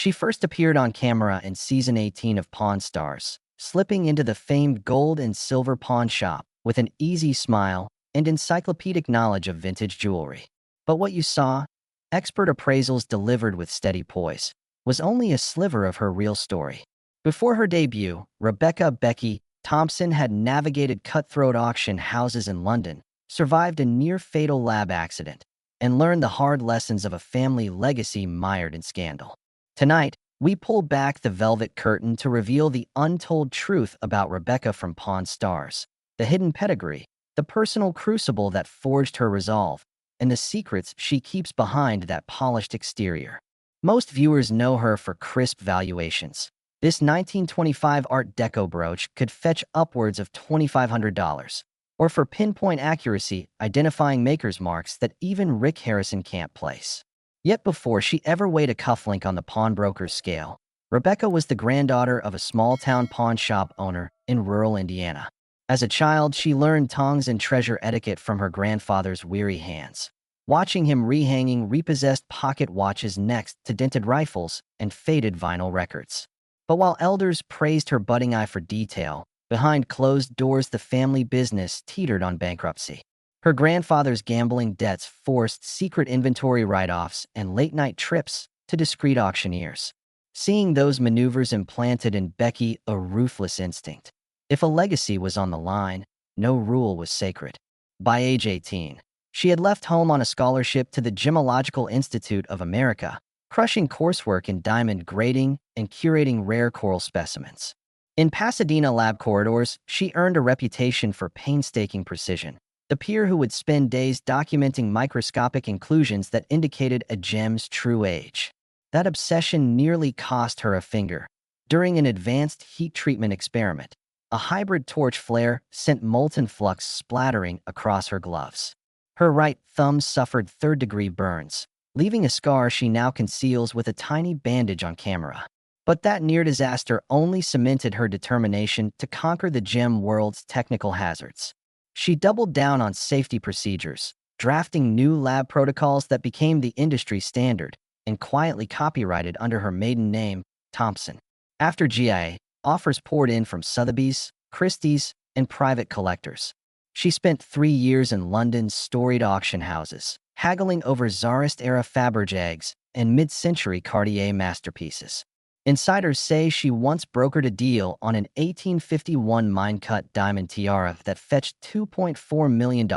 She first appeared on camera in season 18 of Pawn Stars, slipping into the famed gold and silver pawn shop with an easy smile and encyclopedic knowledge of vintage jewelry. But what you saw, expert appraisals delivered with steady poise, was only a sliver of her real story. Before her debut, Rebecca "Becky" Thompson had navigated cutthroat auction houses in London, survived a near-fatal lab accident, and learned the hard lessons of a family legacy mired in scandal. Tonight, we pull back the velvet curtain to reveal the untold truth about Rebecca from Pawn Stars, the hidden pedigree, the personal crucible that forged her resolve, and the secrets she keeps behind that polished exterior. Most viewers know her for crisp valuations. This 1925 Art Deco brooch could fetch upwards of $2,500, or for pinpoint accuracy, identifying maker's marks that even Rick Harrison can't place. Yet before she ever weighed a cufflink on the pawnbroker's scale, Rebecca was the granddaughter of a small-town pawn shop owner in rural Indiana. As a child, she learned tongs and treasure etiquette from her grandfather's weary hands, watching him rehanging repossessed pocket watches next to dented rifles and faded vinyl records. But while elders praised her budding eye for detail, behind closed doors the family business teetered on bankruptcy. Her grandfather's gambling debts forced secret inventory write-offs and late-night trips to discreet auctioneers. Seeing those maneuvers implanted in Becky a ruthless instinct. If a legacy was on the line, no rule was sacred. By age 18, she had left home on a scholarship to the Gemological Institute of America, crushing coursework in diamond grading and curating rare coral specimens. In Pasadena lab corridors, she earned a reputation for painstaking precision, the peer who would spend days documenting microscopic inclusions that indicated a gem's true age. That obsession nearly cost her a finger. During an advanced heat treatment experiment, a hybrid torch flare sent molten flux splattering across her gloves. Her right thumb suffered third-degree burns, leaving a scar she now conceals with a tiny bandage on camera. But that near disaster only cemented her determination to conquer the gem world's technical hazards. She doubled down on safety procedures, drafting new lab protocols that became the industry standard, and quietly copyrighted under her maiden name, Thompson. After GIA, offers poured in from Sotheby's, Christie's, and private collectors. She spent 3 years in London's storied auction houses, haggling over Tsarist-era Fabergés and mid-century Cartier masterpieces. Insiders say she once brokered a deal on an 1851 mine-cut diamond tiara that fetched $2.4 million,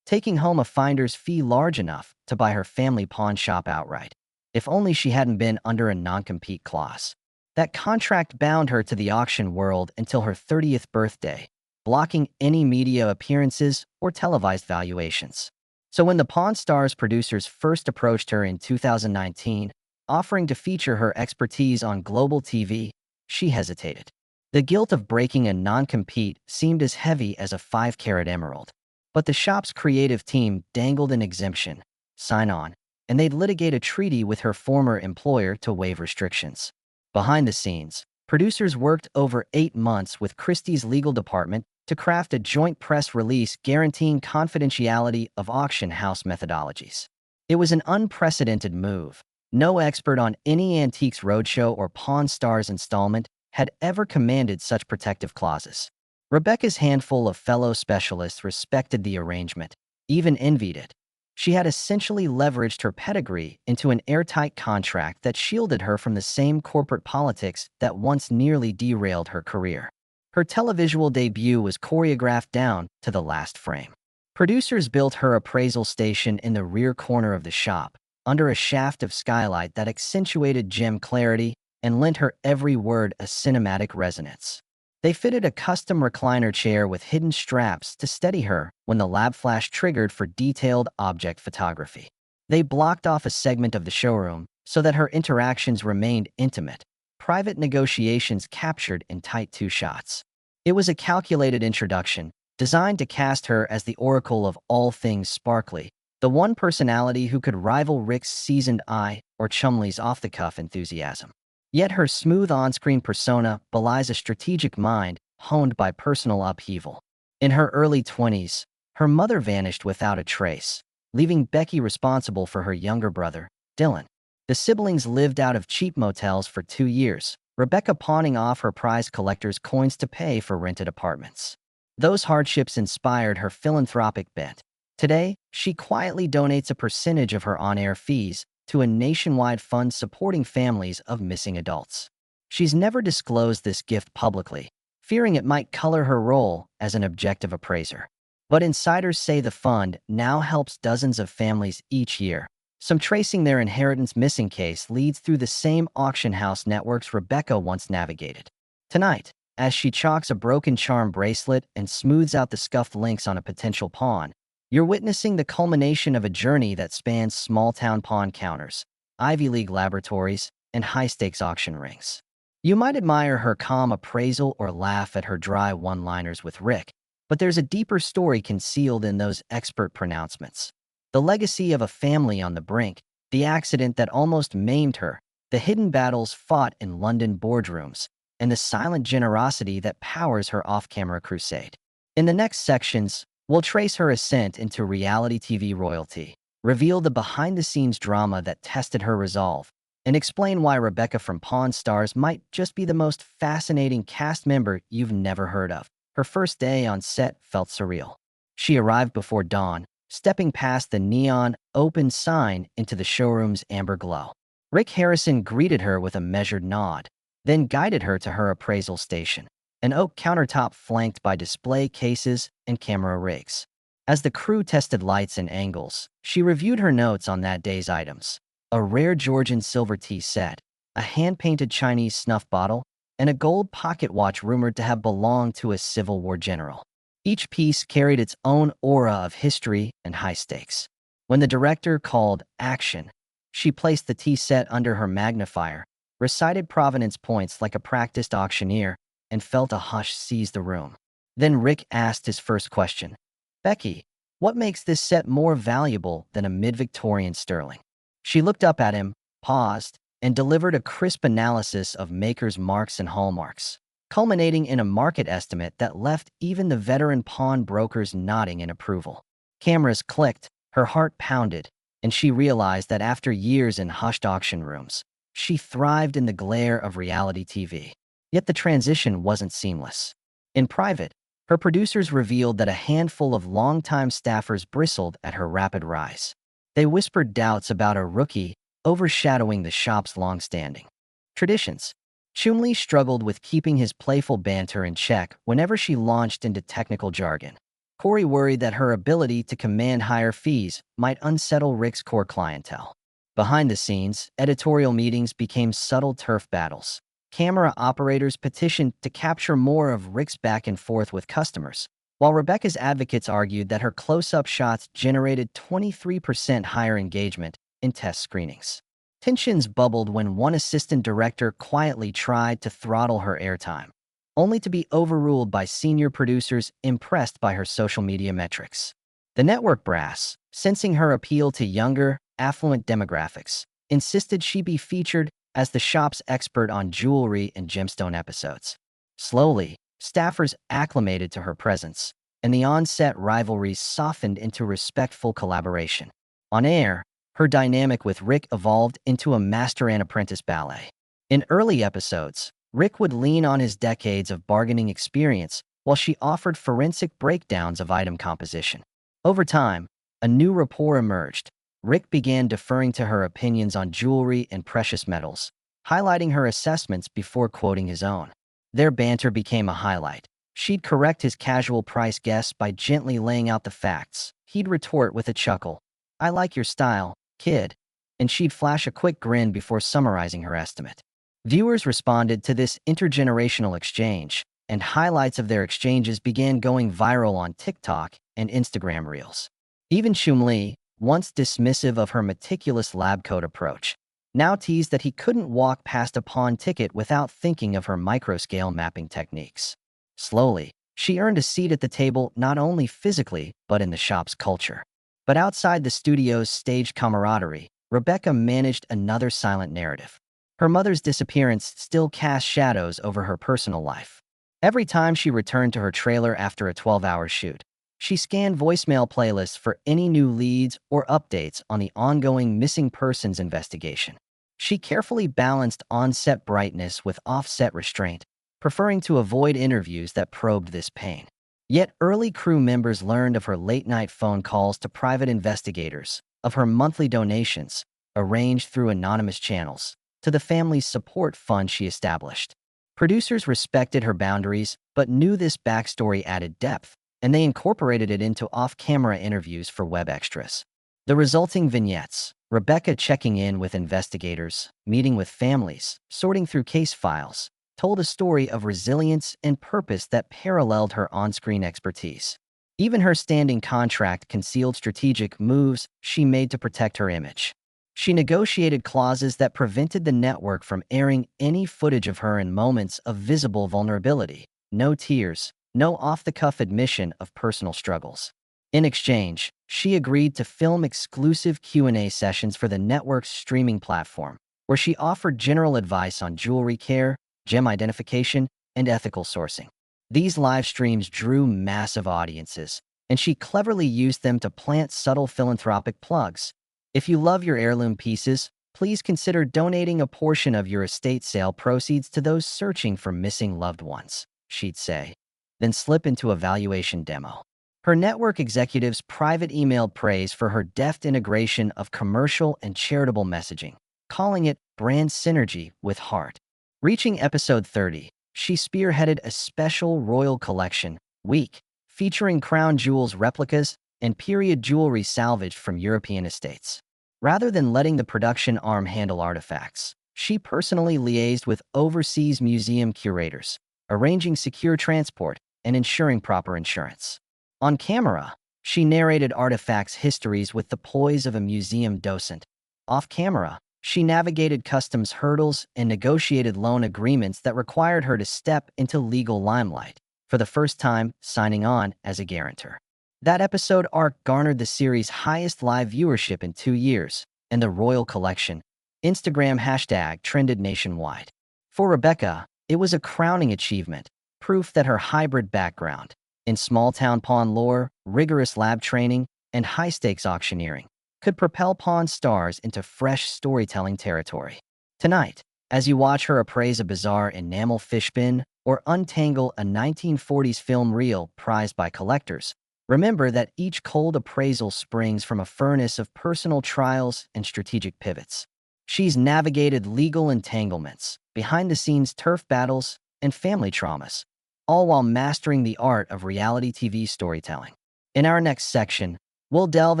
taking home a finder's fee large enough to buy her family pawn shop outright. If only she hadn't been under a non-compete clause. That contract bound her to the auction world until her 30th birthday, blocking any media appearances or televised valuations. So when the Pawn Stars producers first approached her in 2019, offering to feature her expertise on global TV, she hesitated. The guilt of breaking a non-compete seemed as heavy as a 5-carat emerald. But the shop's creative team dangled an exemption, sign on, and they'd litigate a treaty with her former employer to waive restrictions. Behind the scenes, producers worked over 8 months with Christie's legal department to craft a joint press release guaranteeing confidentiality of auction house methodologies. It was an unprecedented move. No expert on any Antiques Roadshow or Pawn Stars installment had ever commanded such protective clauses. Rebecca's handful of fellow specialists respected the arrangement, even envied it. She had essentially leveraged her pedigree into an airtight contract that shielded her from the same corporate politics that once nearly derailed her career. Her televisual debut was choreographed down to the last frame. Producers built her appraisal station in the rear corner of the shop, under a shaft of skylight that accentuated gem clarity and lent her every word a cinematic resonance. They fitted a custom recliner chair with hidden straps to steady her when the lab flash triggered for detailed object photography. They blocked off a segment of the showroom so that her interactions remained intimate, private negotiations captured in tight 2 shots. It was a calculated introduction, designed to cast her as the oracle of all things sparkly, the one personality who could rival Rick's seasoned eye or Chumley's off-the-cuff enthusiasm. Yet her smooth on-screen persona belies a strategic mind honed by personal upheaval. In her early 20s, her mother vanished without a trace, leaving Becky responsible for her younger brother, Dylan. The siblings lived out of cheap motels for 2 years, Rebecca pawning off her prized collector's coins to pay for rented apartments. Those hardships inspired her philanthropic bent. Today, she quietly donates a percentage of her on-air fees to a nationwide fund supporting families of missing adults. She's never disclosed this gift publicly, fearing it might color her role as an objective appraiser. But insiders say the fund now helps dozens of families each year. Some tracing their inheritance missing case leads through the same auction house networks Rebecca once navigated. Tonight, as she chalks a broken charm bracelet and smooths out the scuffed links on a potential pawn, you're witnessing the culmination of a journey that spans small-town pawn counters, Ivy League laboratories, and high-stakes auction rings. You might admire her calm appraisal or laugh at her dry one-liners with Rick, but there's a deeper story concealed in those expert pronouncements. The legacy of a family on the brink, the accident that almost maimed her, the hidden battles fought in London boardrooms, and the silent generosity that powers her off-camera crusade. In the next sections, we'll trace her ascent into reality TV royalty, reveal the behind-the-scenes drama that tested her resolve, and explain why Rebecca from Pawn Stars might just be the most fascinating cast member you've never heard of. Her first day on set felt surreal. She arrived before dawn, stepping past the neon open sign into the showroom's amber glow. Rick Harrison greeted her with a measured nod, then guided her to her appraisal station, an oak countertop flanked by display cases and camera rigs. As the crew tested lights and angles, she reviewed her notes on that day's items: a rare Georgian silver tea set, a hand-painted Chinese snuff bottle, and a gold pocket watch rumored to have belonged to a Civil War general. Each piece carried its own aura of history and high stakes. When the director called action, she placed the tea set under her magnifier, recited provenance points like a practiced auctioneer, and felt a hush seize the room. Then Rick asked his first question. "Becky, what makes this set more valuable than a mid-Victorian sterling?" She looked up at him, paused, and delivered a crisp analysis of maker's marks and hallmarks, culminating in a market estimate that left even the veteran pawnbrokers nodding in approval. Cameras clicked, her heart pounded, and she realized that after years in hushed auction rooms, she thrived in the glare of reality TV. Yet the transition wasn't seamless. In private, her producers revealed that a handful of longtime staffers bristled at her rapid rise. They whispered doubts about a rookie overshadowing the shop's long-standing traditions. Chumlee struggled with keeping his playful banter in check whenever she launched into technical jargon. Corey worried that her ability to command higher fees might unsettle Rick's core clientele. Behind the scenes, editorial meetings became subtle turf battles. Camera operators petitioned to capture more of Rick's back and forth with customers, while Rebecca's advocates argued that her close-up shots generated 23% higher engagement in test screenings. Tensions bubbled when one assistant director quietly tried to throttle her airtime, only to be overruled by senior producers impressed by her social media metrics. The network brass, sensing her appeal to younger, affluent demographics, insisted she be featured as the shop's expert on jewelry and gemstone episodes. Slowly, staffers acclimated to her presence, and the on-set rivalries softened into respectful collaboration. On air, her dynamic with Rick evolved into a master and apprentice ballet. In early episodes, Rick would lean on his decades of bargaining experience while she offered forensic breakdowns of item composition. Over time, a new rapport emerged. Rick began deferring to her opinions on jewelry and precious metals, highlighting her assessments before quoting his own. Their banter became a highlight. She'd correct his casual price guess by gently laying out the facts. He'd retort with a chuckle, "I like your style, kid," and she'd flash a quick grin before summarizing her estimate. Viewers responded to this intergenerational exchange, and highlights of their exchanges began going viral on TikTok and Instagram Reels. Even Chumlee, once dismissive of her meticulous lab coat approach, now teased that he couldn't walk past a pawn ticket without thinking of her microscale mapping techniques. Slowly, she earned a seat at the table not only physically but in the shop's culture. But outside the studio's staged camaraderie, Rebecca managed another silent narrative. Her mother's disappearance still cast shadows over her personal life. Every time she returned to her trailer after a 12-hour shoot, she scanned voicemail playlists for any new leads or updates on the ongoing missing persons investigation. She carefully balanced on-set brightness with off-set restraint, preferring to avoid interviews that probed this pain. Yet early crew members learned of her late-night phone calls to private investigators, of her monthly donations, arranged through anonymous channels, to the family's support fund she established. Producers respected her boundaries, but knew this backstory added depth, and they incorporated it into off-camera interviews for web extras. The resulting vignettes, Rebecca checking in with investigators, meeting with families, sorting through case files, told a story of resilience and purpose that paralleled her on-screen expertise. Even her standing contract concealed strategic moves she made to protect her image. She negotiated clauses that prevented the network from airing any footage of her in moments of visible vulnerability. No tears, no off-the-cuff admission of personal struggles. In exchange, she agreed to film exclusive Q&A sessions for the network's streaming platform, where she offered general advice on jewelry care, gem identification, and ethical sourcing. These live streams drew massive audiences, and she cleverly used them to plant subtle philanthropic plugs. If you love your heirloom pieces, please consider donating a portion of your estate sale proceeds to those searching for missing loved ones, she'd say, then slip into a valuation demo. Her network executives private emailed praise for her deft integration of commercial and charitable messaging, calling it brand synergy with heart. Reaching episode 30, she spearheaded a special royal collection week featuring crown jewels replicas and period jewelry salvaged from European estates. Rather than letting the production arm handle artifacts, she personally liaised with overseas museum curators, arranging secure transport and ensuring proper insurance. On camera, she narrated artifacts' histories with the poise of a museum docent. Off camera, she navigated customs hurdles and negotiated loan agreements that required her to step into legal limelight, for the first time signing on as a guarantor. That episode arc garnered the series' highest live viewership in 2 years, and the Royal Collection Instagram hashtag trended nationwide. For Rebecca, it was a crowning achievement, proof that her hybrid background in small-town pawn lore, rigorous lab training, and high-stakes auctioneering could propel Pawn Stars into fresh storytelling territory. Tonight, as you watch her appraise a bizarre enamel fish bin or untangle a 1940s film reel prized by collectors, remember that each cold appraisal springs from a furnace of personal trials and strategic pivots. She's navigated legal entanglements, behind-the-scenes turf battles, and family traumas, all while mastering the art of reality TV storytelling. In our next section, we'll delve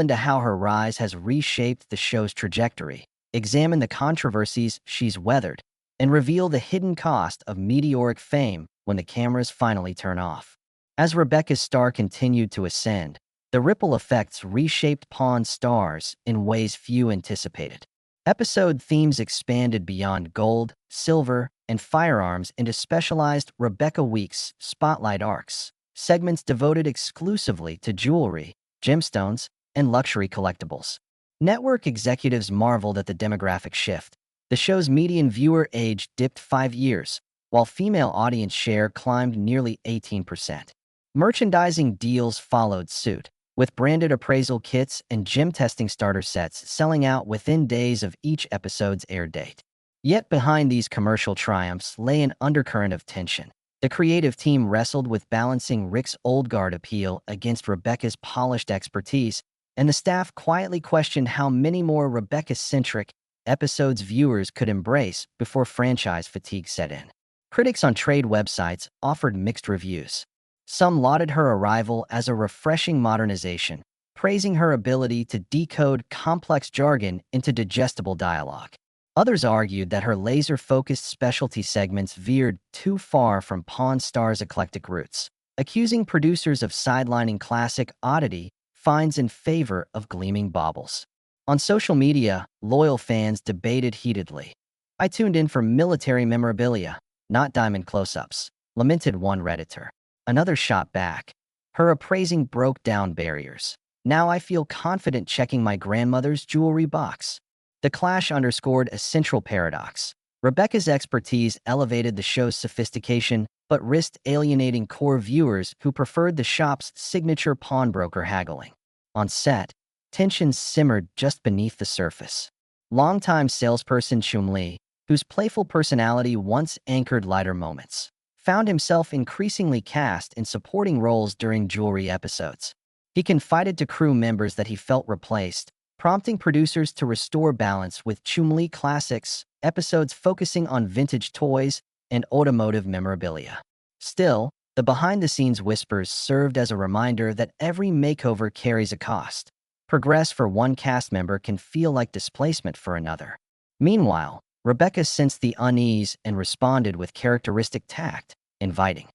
into how her rise has reshaped the show's trajectory, examine the controversies she's weathered, and reveal the hidden cost of meteoric fame when the cameras finally turn off. As Rebecca's star continued to ascend, the ripple effects reshaped Pawn Stars in ways few anticipated. Episode themes expanded beyond gold, silver, and firearms into specialized Rebecca Weeks spotlight arcs, segments devoted exclusively to jewelry, gemstones, and luxury collectibles. Network executives marveled at the demographic shift. The show's median viewer age dipped 5 years, while female audience share climbed nearly 18%. Merchandising deals followed suit, with branded appraisal kits and gem testing starter sets selling out within days of each episode's air date. Yet behind these commercial triumphs lay an undercurrent of tension. The creative team wrestled with balancing Rick's old guard appeal against Rebecca's polished expertise, and the staff quietly questioned how many more Rebecca-centric episodes viewers could embrace before franchise fatigue set in. Critics on trade websites offered mixed reviews. Some lauded her arrival as a refreshing modernization, praising her ability to decode complex jargon into digestible dialogue. Others argued that her laser-focused specialty segments veered too far from Pawn Stars' eclectic roots, accusing producers of sidelining classic oddity finds in favor of gleaming baubles. On social media, loyal fans debated heatedly. "I tuned in for military memorabilia, not diamond close-ups," lamented one Redditor. Another shot back. "Her appraising broke down barriers. Now I feel confident checking my grandmother's jewelry box." The clash underscored a central paradox. Rebecca's expertise elevated the show's sophistication, but risked alienating core viewers who preferred the shop's signature pawnbroker haggling. On set, tensions simmered just beneath the surface. Longtime salesperson Chumli, whose playful personality once anchored lighter moments, found himself increasingly cast in supporting roles during jewelry episodes. He confided to crew members that he felt replaced, prompting producers to restore balance with Chumli Classics episodes focusing on vintage toys and automotive memorabilia. Still, the behind-the-scenes whispers served as a reminder that every makeover carries a cost. Progress for one cast member can feel like displacement for another. Meanwhile, Rebecca sensed the unease and responded with characteristic tact, inviting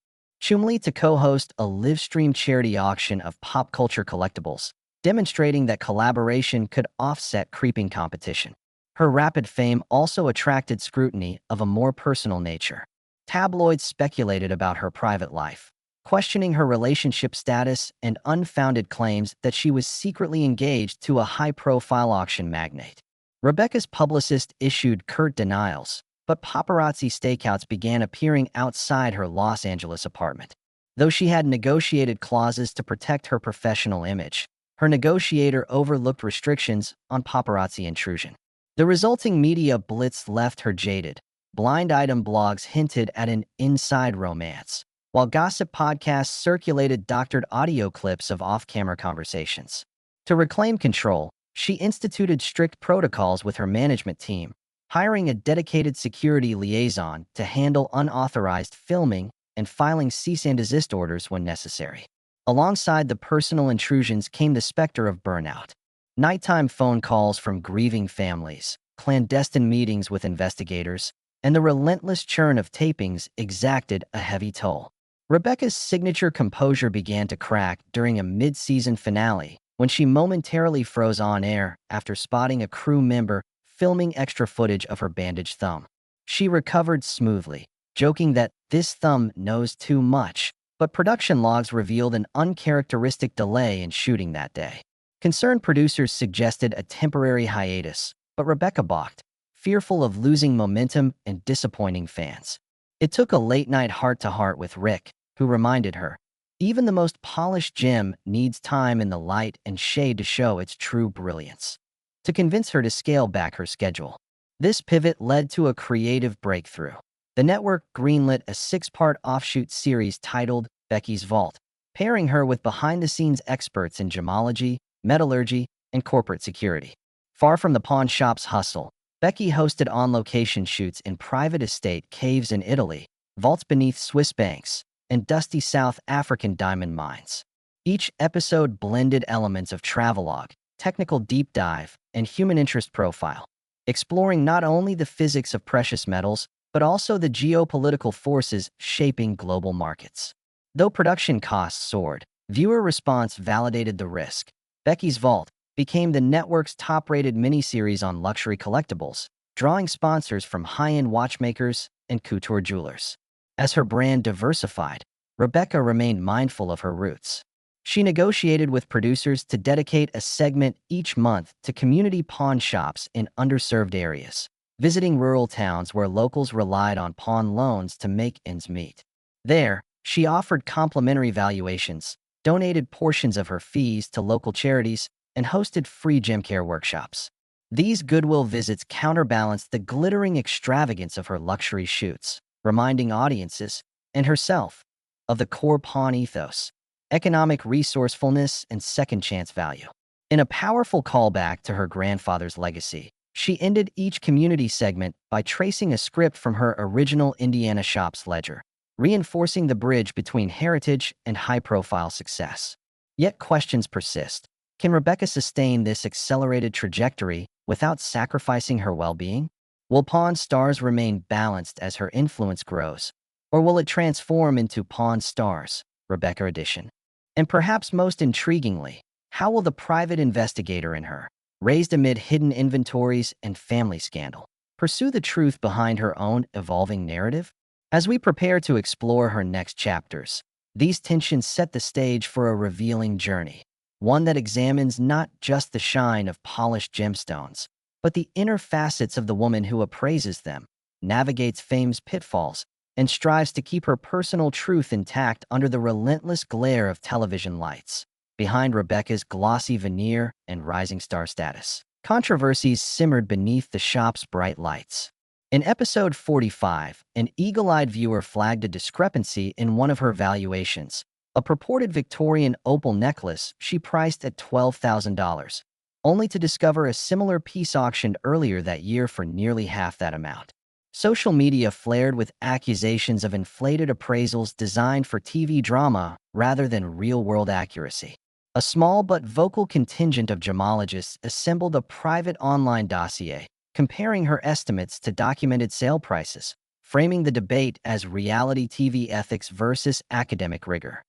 Chumli to co-host a live-stream charity auction of pop culture collectibles, demonstrating that collaboration could offset creeping competition. Her rapid fame also attracted scrutiny of a more personal nature. Tabloids speculated about her private life, questioning her relationship status and unfounded claims that she was secretly engaged to a high-profile auction magnate. Rebecca's publicist issued curt denials, but paparazzi stakeouts began appearing outside her Los Angeles apartment. Though she had negotiated clauses to protect her professional image, her negotiator overlooked restrictions on paparazzi intrusion. The resulting media blitz left her jaded. Blind item blogs hinted at an inside romance, while gossip podcasts circulated doctored audio clips of off-camera conversations. To reclaim control, she instituted strict protocols with her management team, hiring a dedicated security liaison to handle unauthorized filming and filing cease and desist orders when necessary. Alongside the personal intrusions came the specter of burnout. Nighttime phone calls from grieving families, clandestine meetings with investigators, and the relentless churn of tapings exacted a heavy toll. Rebecca's signature composure began to crack during a mid-season finale when she momentarily froze on air after spotting a crew member filming extra footage of her bandaged thumb. She recovered smoothly, joking that this thumb knows too much, but production logs revealed an uncharacteristic delay in shooting that day. Concerned producers suggested a temporary hiatus, but Rebecca balked, fearful of losing momentum and disappointing fans. It took a late-night heart-to-heart with Rick, who reminded her, even the most polished gem needs time in the light and shade to show its true brilliance, to convince her to scale back her schedule. This pivot led to a creative breakthrough. The network greenlit a 6-part offshoot series titled Becky's Vault, pairing her with behind-the-scenes experts in gemology, metallurgy, and corporate security. Far from the pawn shop's hustle, Becky hosted on-location shoots in private estate caves in Italy, vaults beneath Swiss banks, and dusty South African diamond mines. Each episode blended elements of travelogue, technical deep dive, and human interest profile, exploring not only the physics of precious metals, but also the geopolitical forces shaping global markets. Though production costs soared, viewer response validated the risk. Becky's Vault became the network's top-rated miniseries on luxury collectibles, drawing sponsors from high-end watchmakers and couture jewelers. As her brand diversified, Rebecca remained mindful of her roots. She negotiated with producers to dedicate a segment each month to community pawn shops in underserved areas, visiting rural towns where locals relied on pawn loans to make ends meet. There, she offered complimentary valuations, donated portions of her fees to local charities, and hosted free gem care workshops. These goodwill visits counterbalanced the glittering extravagance of her luxury shoots, reminding audiences, and herself, of the core pawn ethos: economic resourcefulness and second-chance value. In a powerful callback to her grandfather's legacy, she ended each community segment by tracing a script from her original Indiana shop's ledger, reinforcing the bridge between heritage and high-profile success. Yet questions persist. Can Rebecca sustain this accelerated trajectory without sacrificing her well-being? Will Pawn Stars remain balanced as her influence grows, or will it transform into Pawn Stars, Rebecca Edition? And perhaps most intriguingly, how will the private investigator in her, raised amid hidden inventories and family scandal, pursue the truth behind her own evolving narrative? As we prepare to explore her next chapters, these tensions set the stage for a revealing journey, one that examines not just the shine of polished gemstones, but the inner facets of the woman who appraises them, navigates fame's pitfalls, and strives to keep her personal truth intact under the relentless glare of television lights, behind Rebecca's glossy veneer and rising star status. controversies simmered beneath the shop's bright lights. In episode 45, an eagle-eyed viewer flagged a discrepancy in one of her valuations, a purported Victorian opal necklace she priced at $12,000, only to discover a similar piece auctioned earlier that year for nearly half that amount. Social media flared with accusations of inflated appraisals designed for TV drama rather than real-world accuracy. A small but vocal contingent of gemologists assembled a private online dossier, comparing her estimates to documented sale prices, framing the debate as reality TV ethics versus academic rigor.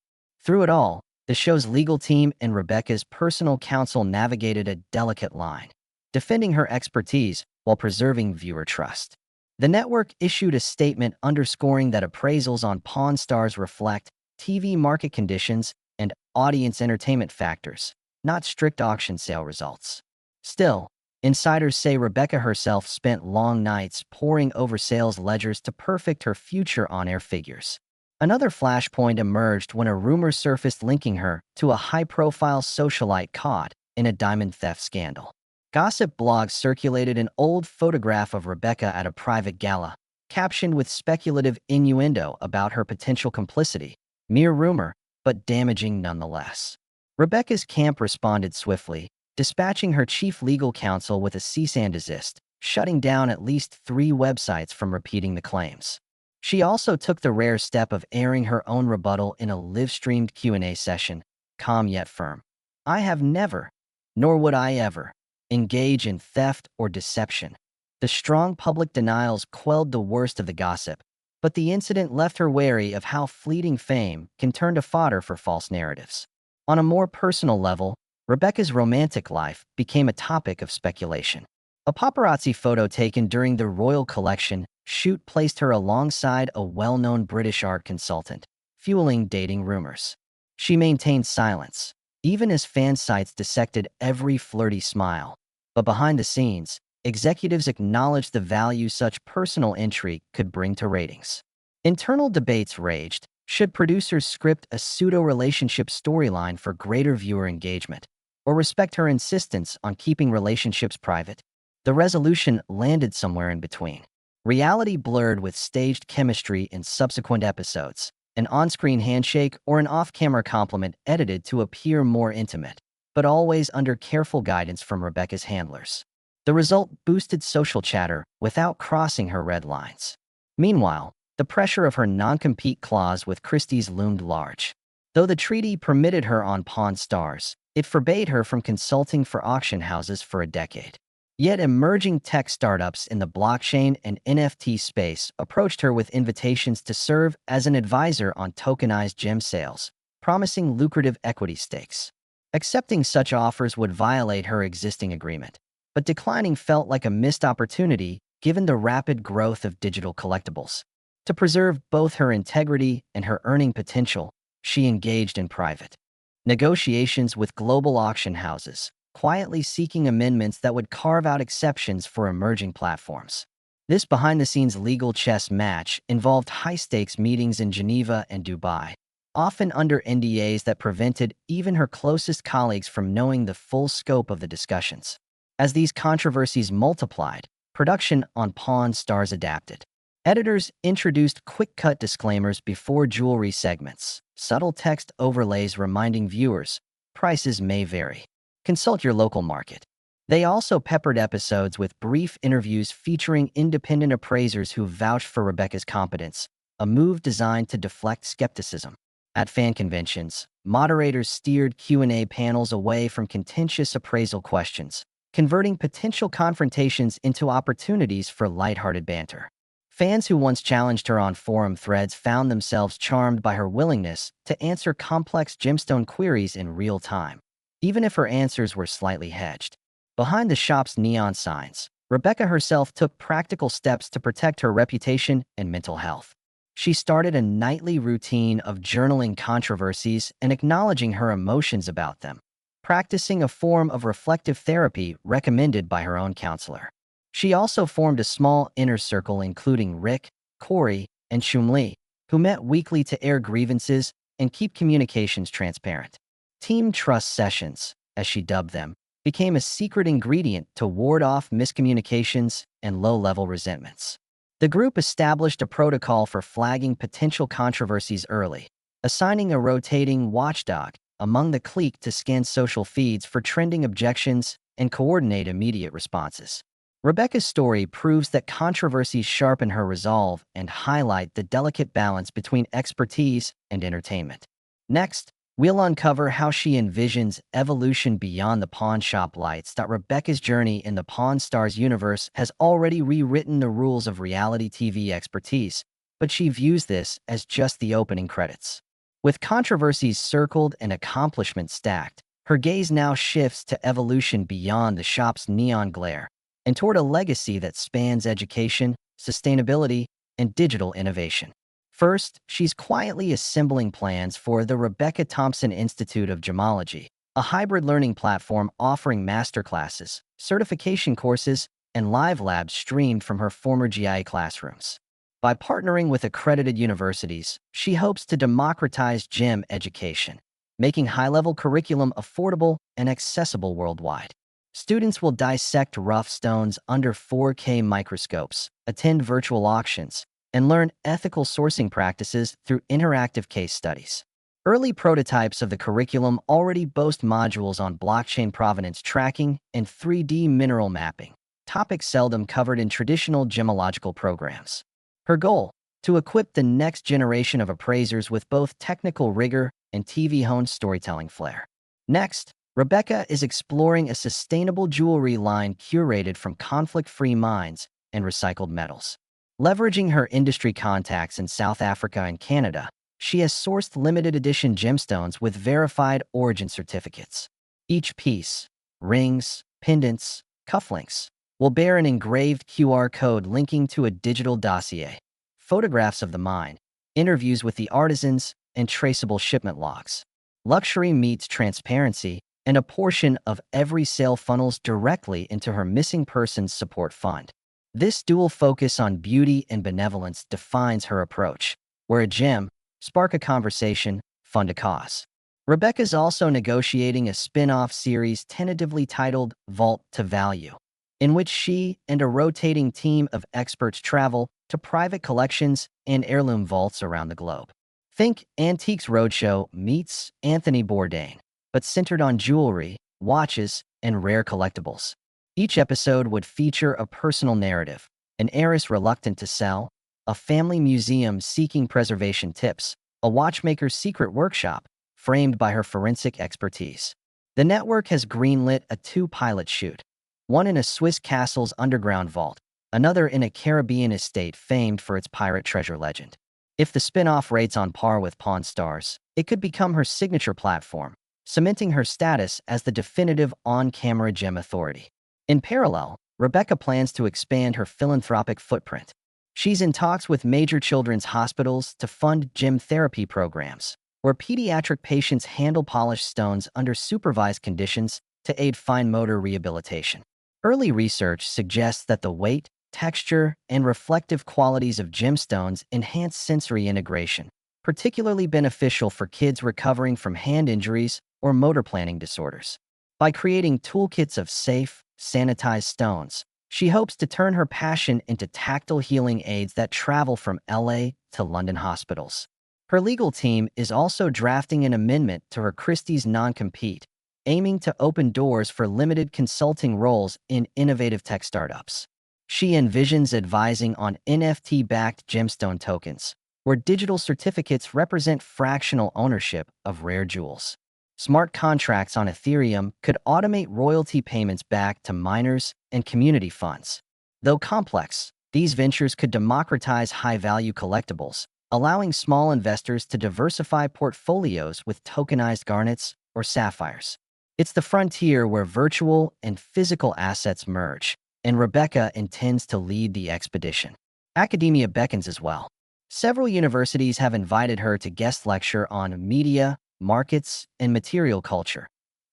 Through it all, the show's legal team and Rebecca's personal counsel navigated a delicate line, defending her expertise while preserving viewer trust. The network issued a statement underscoring that appraisals on Pawn Stars reflect TV market conditions and audience entertainment factors, not strict auction sale results. Still, insiders say Rebecca herself spent long nights poring over sales ledgers to perfect her future on-air figures. Another flashpoint emerged when a rumor surfaced linking her to a high-profile socialite caught in a diamond theft scandal. Gossip blogs circulated an old photograph of Rebecca at a private gala, captioned with speculative innuendo about her potential complicity. Mere rumor, but damaging nonetheless. Rebecca's camp responded swiftly, dispatching her chief legal counsel with a cease and desist, shutting down at least 3 websites from repeating the claims. She also took the rare step of airing her own rebuttal in a live-streamed Q&A session, calm yet firm. "I have never, nor would I ever, engage in theft or deception." The strong public denials quelled the worst of the gossip, but the incident left her wary of how fleeting fame can turn to fodder for false narratives. On a more personal level, Rebecca's romantic life became a topic of speculation. A paparazzi photo taken during the Royal Collection shoot placed her alongside a well-known British art consultant, fueling dating rumors. She maintained silence, even as fan sites dissected every flirty smile. But behind the scenes, executives acknowledged the value such personal intrigue could bring to ratings. Internal debates raged. Should producers script a pseudo-relationship storyline for greater viewer engagement, or respect her insistence on keeping relationships private? The resolution landed somewhere in between. Reality blurred with staged chemistry in subsequent episodes, an on-screen handshake or an off-camera compliment edited to appear more intimate, but always under careful guidance from Rebecca's handlers. The result boosted social chatter without crossing her red lines. Meanwhile, the pressure of her non-compete clause with Christie's loomed large. Though the treaty permitted her on Pawn Stars, it forbade her from consulting for auction houses for a decade. Yet emerging tech startups in the blockchain and NFT space approached her with invitations to serve as an advisor on tokenized gem sales, promising lucrative equity stakes. Accepting such offers would violate her existing agreement, but declining felt like a missed opportunity given the rapid growth of digital collectibles. To preserve both her integrity and her earning potential, she engaged in private negotiations with global auction houses, quietly seeking amendments that would carve out exceptions for emerging platforms. This behind-the-scenes legal chess match involved high-stakes meetings in Geneva and Dubai, often under NDAs that prevented even her closest colleagues from knowing the full scope of the discussions. As these controversies multiplied, production on Pawn Stars adapted. Editors introduced quick-cut disclaimers before jewelry segments, subtle text overlays reminding viewers, prices may vary. Consult your local market. They also peppered episodes with brief interviews featuring independent appraisers who vouched for Rebecca's competence, a move designed to deflect skepticism. At fan conventions, moderators steered Q&A panels away from contentious appraisal questions, converting potential confrontations into opportunities for lighthearted banter. Fans who once challenged her on forum threads found themselves charmed by her willingness to answer complex gemstone queries in real time, even if her answers were slightly hedged. Behind the shop's neon signs, Rebecca herself took practical steps to protect her reputation and mental health. She started a nightly routine of journaling controversies and acknowledging her emotions about them, practicing a form of reflective therapy recommended by her own counselor. She also formed a small inner circle including Rick, Corey, and Chumli, who met weekly to air grievances and keep communications transparent. Team Trust Sessions, as she dubbed them, became a secret ingredient to ward off miscommunications and low-level resentments. The group established a protocol for flagging potential controversies early, assigning a rotating watchdog among the clique to scan social feeds for trending objections and coordinate immediate responses. Rebecca's story proves that controversies sharpen her resolve and highlight the delicate balance between expertise and entertainment. Next, we'll uncover how she envisions evolution beyond the pawn shop lights. Rebecca's journey in the Pawn Stars universe has already rewritten the rules of reality TV expertise, but she views this as just the opening credits. With controversies circled and accomplishments stacked, her gaze now shifts to evolution beyond the shop's neon glare and toward a legacy that spans education, sustainability, and digital innovation. First, she's quietly assembling plans for the Rebecca Thompson Institute of Gemology, a hybrid learning platform offering masterclasses, certification courses, and live labs streamed from her former GIA classrooms. By partnering with accredited universities, she hopes to democratize gem education, making high-level curriculum affordable and accessible worldwide. Students will dissect rough stones under 4K microscopes, attend virtual auctions, and learn ethical sourcing practices through interactive case studies. Early prototypes of the curriculum already boast modules on blockchain provenance tracking and 3D mineral mapping, topics seldom covered in traditional gemological programs. Her goal: to equip the next generation of appraisers with both technical rigor and TV-honed storytelling flair. Next, Rebecca is exploring a sustainable jewelry line curated from conflict-free mines and recycled metals. Leveraging her industry contacts in South Africa and Canada, she has sourced limited-edition gemstones with verified origin certificates. Each piece, rings, pendants, cufflinks, will bear an engraved QR code linking to a digital dossier, photographs of the mine, interviews with the artisans, and traceable shipment logs. Luxury meets transparency, and a portion of every sale funnels directly into her missing persons support fund. This dual focus on beauty and benevolence defines her approach, where a gem, spark a conversation, fund a cause. Rebecca's also negotiating a spin-off series tentatively titled Vault to Value, in which she and a rotating team of experts travel to private collections and heirloom vaults around the globe. Think Antiques Roadshow meets Anthony Bourdain, but centered on jewelry, watches, and rare collectibles. Each episode would feature a personal narrative, an heiress reluctant to sell, a family museum seeking preservation tips, a watchmaker's secret workshop framed by her forensic expertise. The network has greenlit a two-pilot shoot, one in a Swiss castle's underground vault, another in a Caribbean estate famed for its pirate treasure legend. If the spin-off rates on par with Pawn Stars, it could become her signature platform, cementing her status as the definitive on-camera gem authority. In parallel, Rebecca plans to expand her philanthropic footprint. She's in talks with major children's hospitals to fund gem therapy programs, where pediatric patients handle polished stones under supervised conditions to aid fine motor rehabilitation. Early research suggests that the weight, texture, and reflective qualities of gemstones enhance sensory integration, particularly beneficial for kids recovering from hand injuries or motor planning disorders. By creating toolkits of safe, sanitized stones, she hopes to turn her passion into tactile healing aids that travel from LA to London hospitals. Her legal team is also drafting an amendment to her Christie's non-compete, aiming to open doors for limited consulting roles in innovative tech startups. She envisions advising on NFT-backed gemstone tokens, where digital certificates represent fractional ownership of rare jewels. Smart contracts on Ethereum could automate royalty payments back to miners and community funds. Though complex, these ventures could democratize high-value collectibles, allowing small investors to diversify portfolios with tokenized garnets or sapphires. It's the frontier where virtual and physical assets merge, and Rebecca intends to lead the expedition. Academia beckons as well. Several universities have invited her to guest lecture on media, markets, and material culture,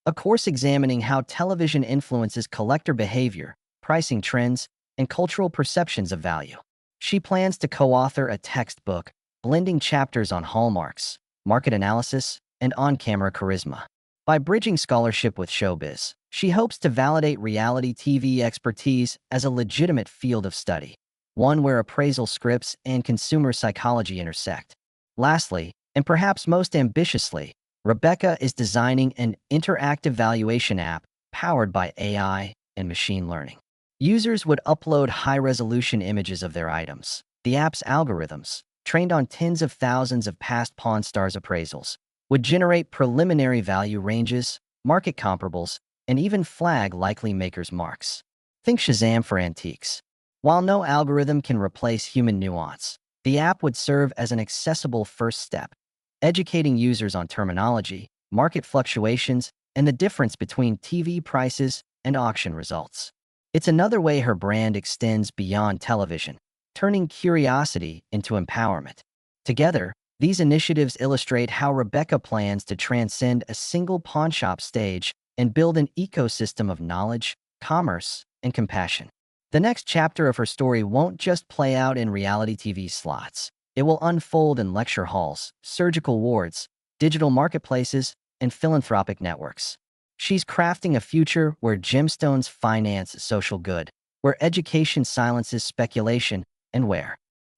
a course examining how television influences collector behavior, pricing trends, and cultural perceptions of value. She plans to co-author a textbook blending chapters on hallmarks, market analysis, and on-camera charisma. By bridging scholarship with showbiz, she hopes to validate reality TV expertise as a legitimate field of study, one where appraisal scripts and consumer psychology intersect. Lastly, and perhaps most ambitiously, Rebecca is designing an interactive valuation app powered by AI and machine learning. Users would upload high-resolution images of their items. The app's algorithms, trained on tens of thousands of past Pawn Stars appraisals, would generate preliminary value ranges, market comparables, and even flag likely makers' marks. Think Shazam for antiques. While no algorithm can replace human nuance, the app would serve as an accessible first step, educating users on terminology, market fluctuations, and the difference between TV prices and auction results. It's another way her brand extends beyond television, turning curiosity into empowerment. Together, these initiatives illustrate how Rebecca plans to transcend a single pawnshop stage and build an ecosystem of knowledge, commerce, and compassion. The next chapter of her story won't just play out in reality TV slots. It will unfold in lecture halls, surgical wards, digital marketplaces, and philanthropic networks. She's crafting a future where gemstones finance social good, where education silences speculation, and where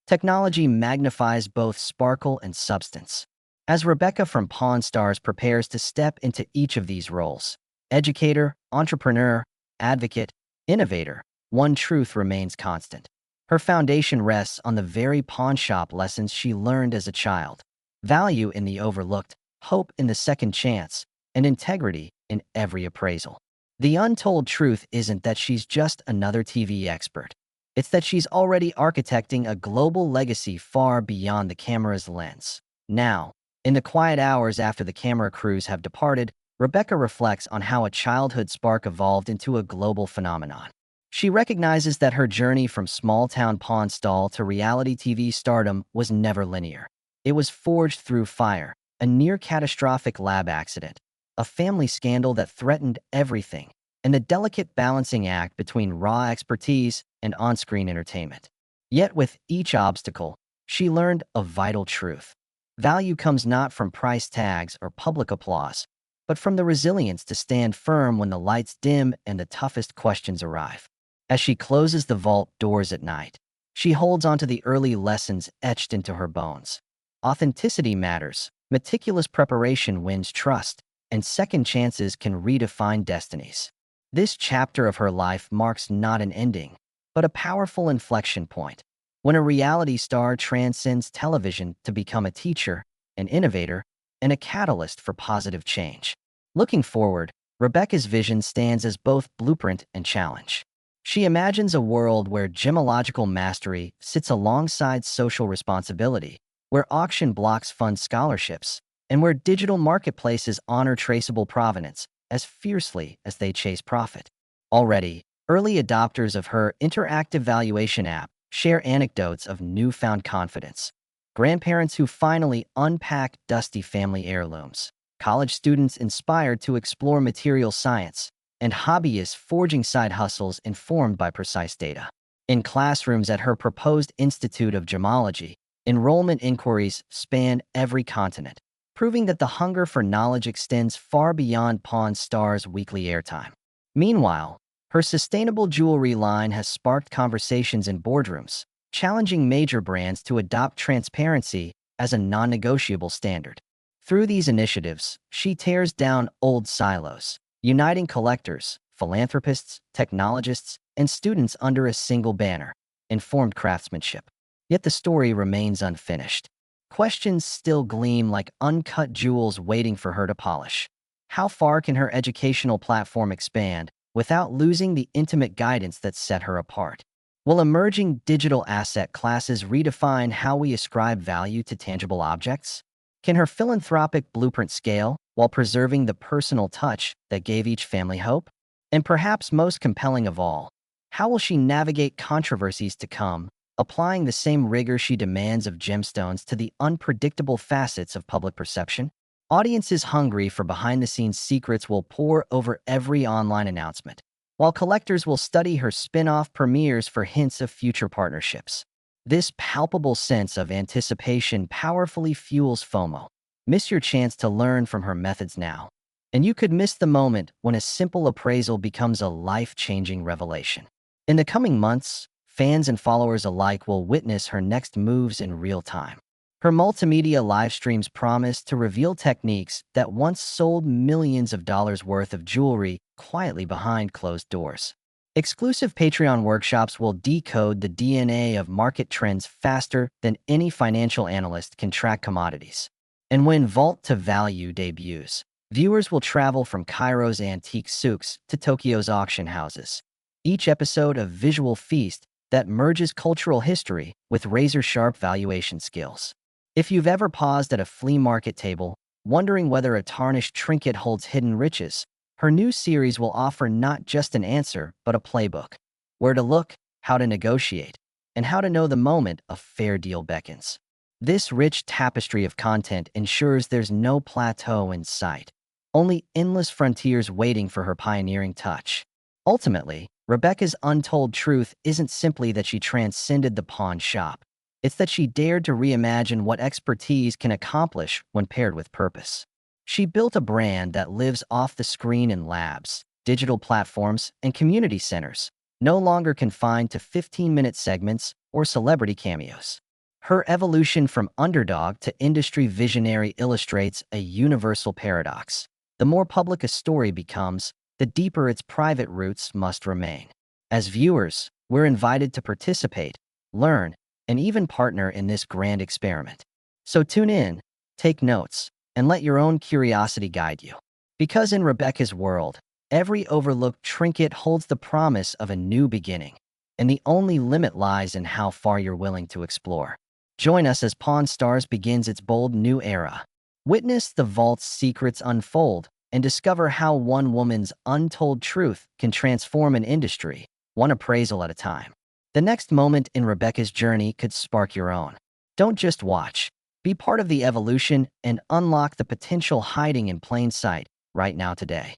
technology magnifies both sparkle and substance. As Rebecca from Pawn Stars prepares to step into each of these roles, educator, entrepreneur, advocate, innovator, one truth remains constant. Her foundation rests on the very pawnshop lessons she learned as a child: value in the overlooked, hope in the second chance, and integrity in every appraisal. The untold truth isn't that she's just another TV expert. It's that she's already architecting a global legacy far beyond the camera's lens. Now, in the quiet hours after the camera crews have departed, Rebecca reflects on how a childhood spark evolved into a global phenomenon. She recognizes that her journey from small-town pawn stall to reality TV stardom was never linear. It was forged through fire, a near-catastrophic lab accident, a family scandal that threatened everything, and the delicate balancing act between raw expertise and on-screen entertainment. Yet with each obstacle, she learned a vital truth. Value comes not from price tags or public applause, but from the resilience to stand firm when the lights dim and the toughest questions arrive. As she closes the vault doors at night, she holds onto the early lessons etched into her bones. Authenticity matters, meticulous preparation wins trust, and second chances can redefine destinies. This chapter of her life marks not an ending, but a powerful inflection point, when a reality star transcends television to become a teacher, an innovator, and a catalyst for positive change. Looking forward, Rebecca's vision stands as both blueprint and challenge. She imagines a world where gemological mastery sits alongside social responsibility, where auction blocks fund scholarships, and where digital marketplaces honor traceable provenance as fiercely as they chase profit. Already, early adopters of her interactive valuation app share anecdotes of newfound confidence. Grandparents who finally unpack dusty family heirlooms, college students inspired to explore material science, and hobbyists forging side hustles informed by precise data. In classrooms at her proposed Institute of Gemology, enrollment inquiries span every continent, proving that the hunger for knowledge extends far beyond Pawn Stars' weekly airtime. Meanwhile, her sustainable jewelry line has sparked conversations in boardrooms, challenging major brands to adopt transparency as a non-negotiable standard. Through these initiatives, she tears down old silos, uniting collectors, philanthropists, technologists, and students under a single banner: informed craftsmanship. Yet the story remains unfinished. Questions still gleam like uncut jewels waiting for her to polish. How far can her educational platform expand without losing the intimate guidance that set her apart? Will emerging digital asset classes redefine how we ascribe value to tangible objects? Can her philanthropic blueprint scale while preserving the personal touch that gave each family hope? And perhaps most compelling of all, how will she navigate controversies to come, applying the same rigor she demands of gemstones to the unpredictable facets of public perception? Audiences hungry for behind-the-scenes secrets will pour over every online announcement, while collectors will study her spin-off premieres for hints of future partnerships. This palpable sense of anticipation powerfully fuels FOMO. Miss your chance to learn from her methods now. And you could miss the moment when a simple appraisal becomes a life-changing revelation. In the coming months, fans and followers alike will witness her next moves in real time. Her multimedia live streams promise to reveal techniques that once sold millions of dollars worth of jewelry quietly behind closed doors. Exclusive Patreon workshops will decode the DNA of market trends faster than any financial analyst can track commodities. And when Vault to Value debuts, viewers will travel from Cairo's antique souks to Tokyo's auction houses. Each episode a visual feast that merges cultural history with razor-sharp valuation skills. If you've ever paused at a flea market table, wondering whether a tarnished trinket holds hidden riches, her new series will offer not just an answer, but a playbook. Where to look, how to negotiate, and how to know the moment a fair deal beckons. This rich tapestry of content ensures there's no plateau in sight, only endless frontiers waiting for her pioneering touch. Ultimately, Rebecca's untold truth isn't simply that she transcended the pawn shop. It's that she dared to reimagine what expertise can accomplish when paired with purpose. She built a brand that lives off the screen in labs, digital platforms, and community centers, no longer confined to 15-minute segments or celebrity cameos. Her evolution from underdog to industry visionary illustrates a universal paradox. The more public a story becomes, the deeper its private roots must remain. As viewers, we're invited to participate, learn, and even partner in this grand experiment. So tune in, take notes, and let your own curiosity guide you. Because in Rebecca's world, every overlooked trinket holds the promise of a new beginning, and the only limit lies in how far you're willing to explore. Join us as Pawn Stars begins its bold new era. Witness the vault's secrets unfold and discover how one woman's untold truth can transform an industry, one appraisal at a time. The next moment in Rebecca's journey could spark your own. Don't just watch. Be part of the evolution and unlock the potential hiding in plain sight right now today.